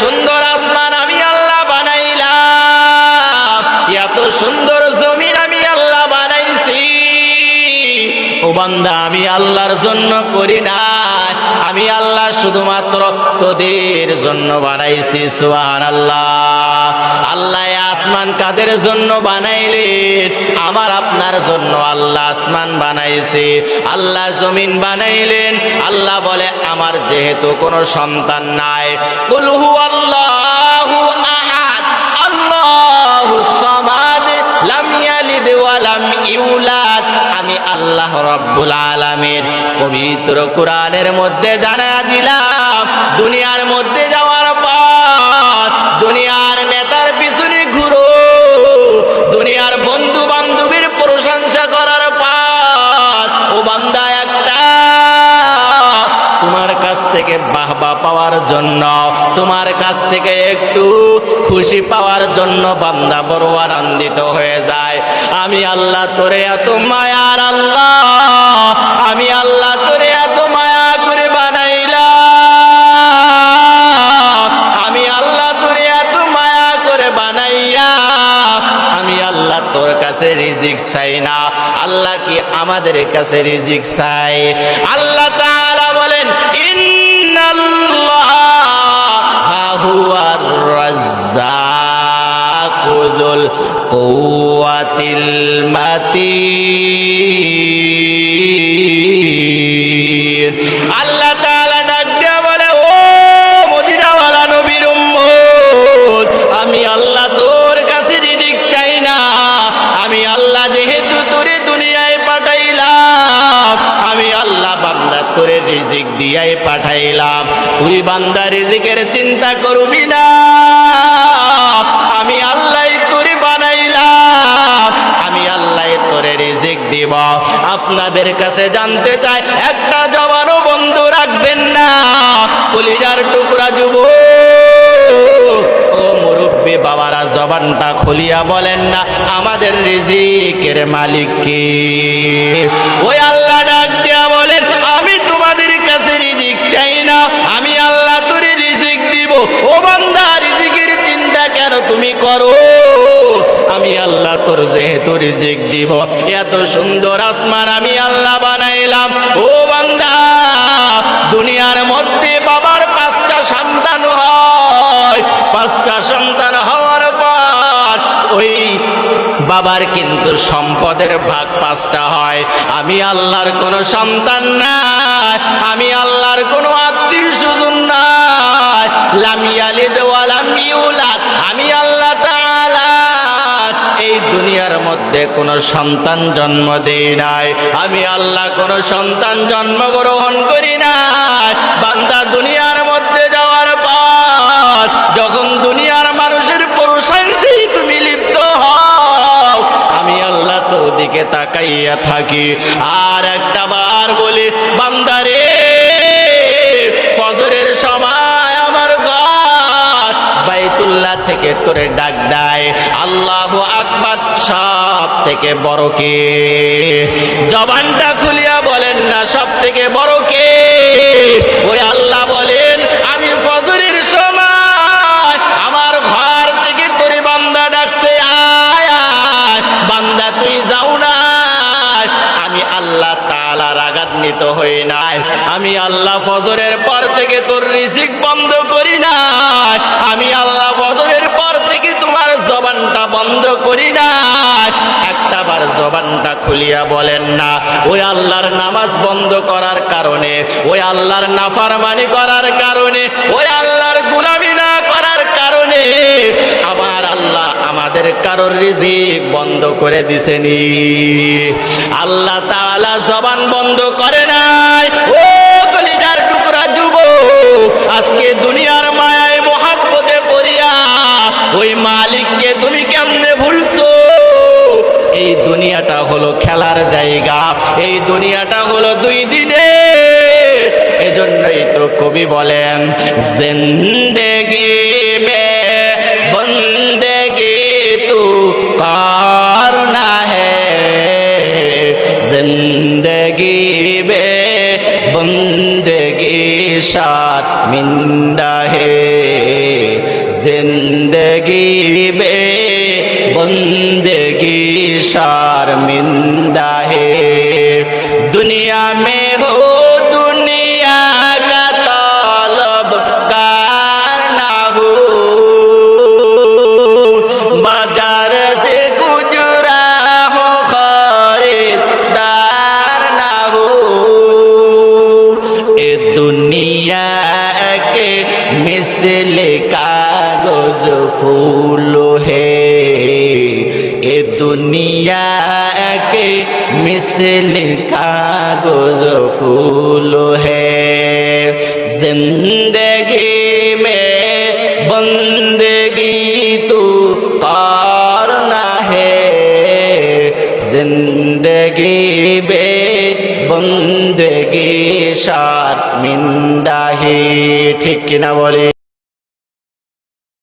সুন্দর আসমান আমি আল্লাহ বানাইলাম, এত সুন্দর জমিন আমি আল্লাহ বানাইছি। ও বান্দা, আমি আল্লাহর জন্য করি না, আমি আল্লাহ শুধুমাত্র তোদের জন্য বানাইছি। সুবহানাল্লাহ। আল্লাহ আসমান কাদের জন্য বানাইলেন? আমার আপনার জন্য আল্লাহ আসমান বানাইছে, আল্লাহ জমিন বানাইলেন। আল্লাহ বলে, আমার যেহেতু কোনো সন্তান নাই, কুল হুয়াল্লাহু আহাদ আল্লাহুস সামাদ লাম ইয়ালিদ ওয়া লাম ইউলাদ। আমি আল্লাহ রাব্বুল আলামিন পবিত্র কোরআনের মধ্যে জানায়া দিলাম, দুনিয়ার মধ্যে যাওয়ার পর দুনিয়ার নেতার পিছনে ঘুরো, দুনিয়ার বন্ধু বান্ধবীর প্রশংসা করার পর ও বান্দা একটা তোমার কাছ থেকে বাহবা পাওয়ার জন্য, তোমার কাছ থেকে একটু খুশি পাওয়ার জন্য বান্দা বড় আনন্দিত হয়ে যায়। আমি আল্লাহ তোরে এত মায়ার আল্লাহ, আমি আল্লাহ তোরে এত মায়া করে বানাইলাম, আমি আল্লাহ তোরে এত মায়া করে বানাইয়া আমি আল্লাহ তোর কাছে রিজিক চাই না, আল্লাহ কি আমাদের কাছে রিজিক চাই? আল্লাহ তাআলা বলেন, ইন্নাল্লাহা হুয়ার রাজ্জাকু যুল কুওয়াতিল মাতিন। আল্লাহ তাআলা ডাক দিয়া বলে, ও মদিনাওয়ালা নবীর উম্মত, আমি আল্লাহ তোর কাছে রিজিক চাই না, আমি আল্লাহ যেহেতু তোরে দুনিয়ায় পাঠাইলাম, আমি আল্লাহ বান্দা তোরে রিজিক দিয়াই পাঠাইলাম। তুই বান্দা রিজিকের চিন্তা করবি না, আমি আল্লাহ তোরে বানাইলাম, আমি আল্লাহ তোরে রিজিক দিব। আপনাদের কাছে জানতে চাই, একটা জবানও বন্ধ রাখবেন না। কলিজার টুকরা যুবক, ও মুরব্বী বাবারা, জবানটা খুলিয়া বলেন না, আমাদের রিজিকের মালিক কে? ওই আল্লাহ ডাক দিয়া বলেন, আমি তোমাদের কাছে রিজিক চাই না, আমি আল্লাহ তোরে রিজিক দিব। ও বান্দা, রিজিকের চিন্তা কেন তুমি করো? আমি আল্লাহ তোর যেহেতু রিজিক দিব, এত সুন্দর আসমান আমি আল্লাহ বানাইলাম। ও বান্দা, দুনিয়ার মধ্যে বাবার 5টা সন্তান হয়, 5টা সন্তান হওয়ার পর ওই বাবার কিন্তু সম্পদের ভাগ 5টা হয়। আমি আল্লাহর কোনো সন্তান নাই, আমি আল্লাহর কোনো আত্মীয় স্বজন নাই, লাম ইয়ালিদ ওয়া লাম ইউলাদ। আমি আল্লাহ তাআলা এই দুনিয়ার মধ্যে কোনো সন্তান জন্ম দেই নাই, আমি আল্লাহ কোনো সন্তান জন্মগ্রহণ করি নাই। বান্দা দুনিয়ার মধ্যে যাওয়ার পর যখন দুনিয়ার মানুষের প্রশংসায় তুমি লিপ্ত হও, আমি আল্লাহ তোর দিকে তাকাইয়া থাকি আর একটা বার বলি, বান্দারে ফজরের সময় আমার ঘর বাইতুল্লাহ থেকে তোরে ডাক দেয়, আল্লাহু আকবার, সব থেকে বড় কে? জবানটা খুলিয়া বলেন না, সব থেকে বড় কে? ওই আল্লাহ বলেন, আমি ফজরের সময় আমার ঘর থেকে তোরে বান্দা ডাকছে, আয় আয় বান্দা, তুই যাও না। আমি আল্লাহ তাআলা রাগান্বিত হই নাই, আমি আল্লাহ ফজরের পর থেকে তোর রিজিক বন্ধ করি নাই, আমি আল্লাহ ফজরের পর থেকে তোমার জবানটা বন্ধ করি নাই। একটা বার জবানটা খুলিয়া বলেন না, ওই আল্লাহর নামাজ বন্ধ করার কারণে, ওই আল্লাহর নাফরমানি করার কারণে, ওই আল্লাহর গোলামি না করার কারণে আমার আল্লাহ আমাদের কারোর রিজিক বন্ধ করে দিছেনি? আল্লাহ তাআলা জবান বন্ধ করে নাই। ও কলিজার টুকরা যুবক, আজকে দুনিয়ার মায়ায় মহাব্বতে পড়িয়া ওই মালিককে তুমি কেমনে ভুলছো? এই দুনিয়াটা হলো খেলার জায়গা, এই দুনিয়াটা হলো 2 দিনে। এজন্যই তো কবি বলেন, জিন্দেগি মে বন্দেগি তু করনা হ্যায়, জিন্দেগি মে বন্দেগি শার্মিন্দা হ্যায়। जिंदगी बे बंदगी शर्मिंदा है दुनिया में हो दुनिया का तलबगार ना हो बाजार से गुजरा हो खरीदार ना हो ए दुनिया के मिसल कागज फूल है ए दुनिया के मिसल कागज फूल है जिंदगी में बंदगी तू करना है जिंदगी बे बंदगी शर्मिंदा है ठीक किना बोले